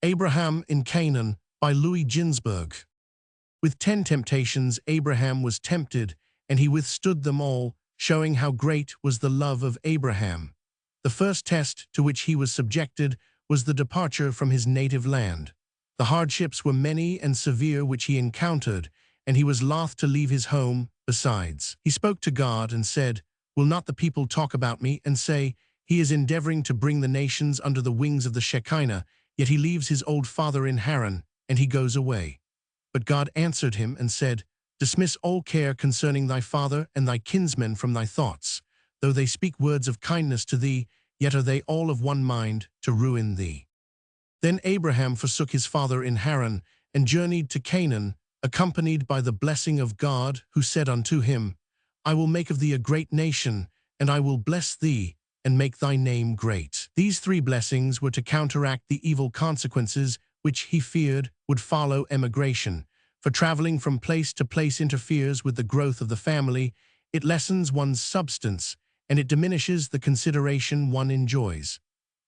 Abraham in Canaan by Ginzberg. With 10 temptations Abraham was tempted, and he withstood them all, showing how great was the love of Abraham. The first test to which he was subjected was the departure from his native land. The hardships were many and severe which he encountered, and he was loth to leave his home. Besides, he spoke to God and said, "Will not the people talk about me and say, 'He is endeavoring to bring the nations under the wings of the Shekinah,' yet he leaves his old father in Haran, and he goes away." But God answered him and said, "Dismiss all care concerning thy father and thy kinsmen from thy thoughts. Though they speak words of kindness to thee, yet are they all of one mind to ruin thee." Then Abraham forsook his father in Haran, and journeyed to Canaan, accompanied by the blessing of God, who said unto him, "I will make of thee a great nation, and I will bless thee, and make thy name great." These three blessings were to counteract the evil consequences which he feared would follow emigration, for traveling from place to place interferes with the growth of the family, it lessens one's substance, and it diminishes the consideration one enjoys.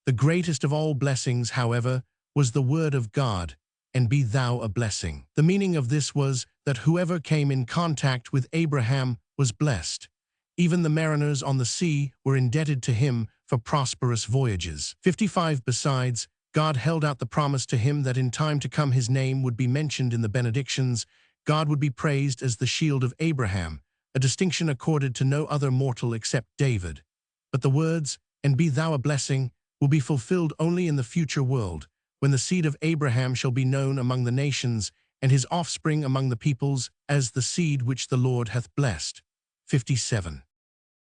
The greatest of all blessings, however, was the word of God, "And be thou a blessing." The meaning of this was that whoever came in contact with Abraham was blessed. Even the mariners on the sea were indebted to him for prosperous voyages. 55 Besides, God held out the promise to him that in time to come his name would be mentioned in the benedictions. God would be praised as the shield of Abraham, a distinction accorded to no other mortal except David. But the words, "And be thou a blessing," will be fulfilled only in the future world, when the seed of Abraham shall be known among the nations, and his offspring among the peoples, as the seed which the Lord hath blessed. 57.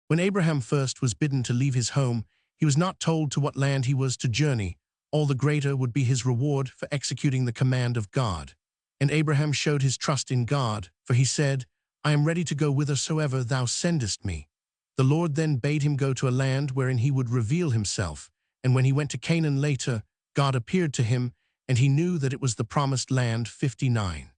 When Abraham first was bidden to leave his home, he was not told to what land he was to journey. All the greater would be his reward for executing the command of God. And Abraham showed his trust in God, for he said, "I am ready to go whithersoever thou sendest me." The Lord then bade him go to a land wherein he would reveal himself, and when he went to Canaan later, God appeared to him, and he knew that it was the promised land. 59.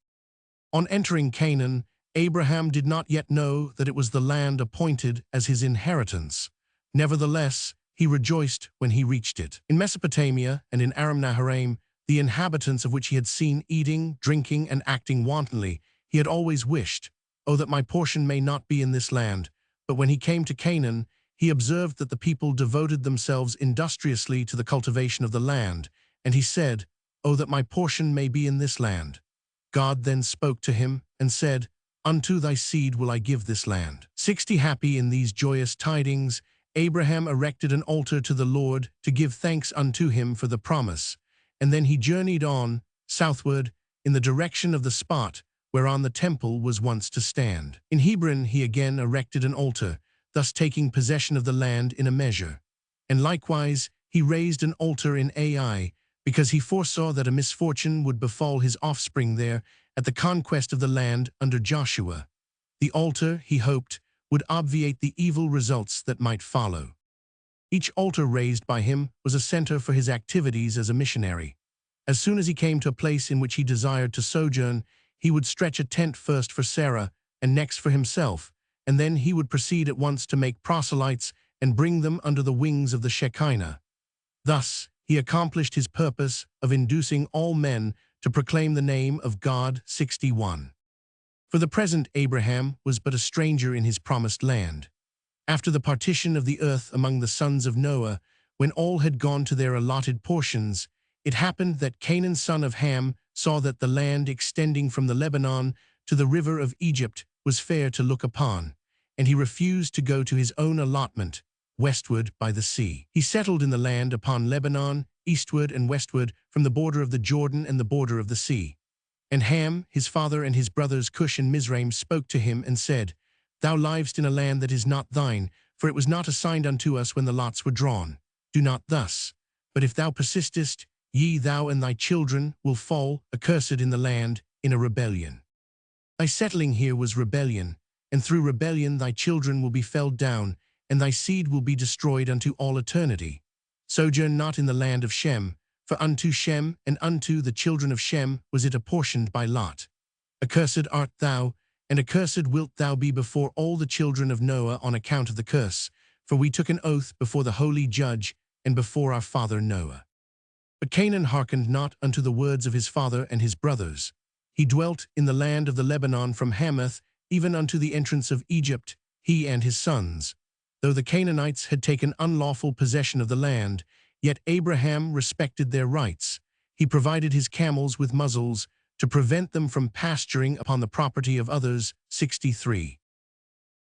On entering Canaan, Abraham did not yet know that it was the land appointed as his inheritance. Nevertheless, he rejoiced when he reached it. In Mesopotamia and in Aram Naharaim, the inhabitants of which he had seen eating, drinking, and acting wantonly, he had always wished, "Oh, that my portion may not be in this land." But when he came to Canaan, he observed that the people devoted themselves industriously to the cultivation of the land, and he said, "Oh, that my portion may be in this land." God then spoke to him and said, "Unto thy seed will I give this land." 60 Happy in these joyous tidings, Abraham erected an altar to the Lord to give thanks unto him for the promise, and then he journeyed on, southward, in the direction of the spot whereon the temple was once to stand. In Hebron he again erected an altar, thus taking possession of the land in a measure. And likewise he raised an altar in Ai, because he foresaw that a misfortune would befall his offspring there at the conquest of the land under Joshua. The altar, he hoped, would obviate the evil results that might follow. Each altar raised by him was a center for his activities as a missionary. As soon as he came to a place in which he desired to sojourn, he would stretch a tent first for Sarah and next for himself, and then he would proceed at once to make proselytes and bring them under the wings of the Shekinah. Thus, he accomplished his purpose of inducing all men to proclaim the name of God. 61. For the present Abraham was but a stranger in his promised land. After the partition of the earth among the sons of Noah, when all had gone to their allotted portions, it happened that Canaan son of Ham saw that the land extending from the Lebanon to the river of Egypt was fair to look upon, and he refused to go to his own allotment, westward by the sea. He settled in the land upon Lebanon, eastward and westward from the border of the Jordan and the border of the sea. And Ham, his father, and his brothers Cush and Mizraim spoke to him and said, "Thou livest in a land that is not thine, for it was not assigned unto us when the lots were drawn. Do not thus. But if thou persistest, thou and thy children will fall, accursed in the land, in a rebellion. Thy settling here was rebellion, and through rebellion thy children will be felled down, and thy seed will be destroyed unto all eternity. Sojourn not in the land of Shem, for unto Shem and unto the children of Shem was it apportioned by lot. Accursed art thou, and accursed wilt thou be before all the children of Noah on account of the curse, for we took an oath before the holy judge and before our father Noah." But Canaan hearkened not unto the words of his father and his brothers. He dwelt in the land of the Lebanon from Hamath even unto the entrance of Egypt, he and his sons. Though the Canaanites had taken unlawful possession of the land, yet Abraham respected their rights. He provided his camels with muzzles to prevent them from pasturing upon the property of others. 63.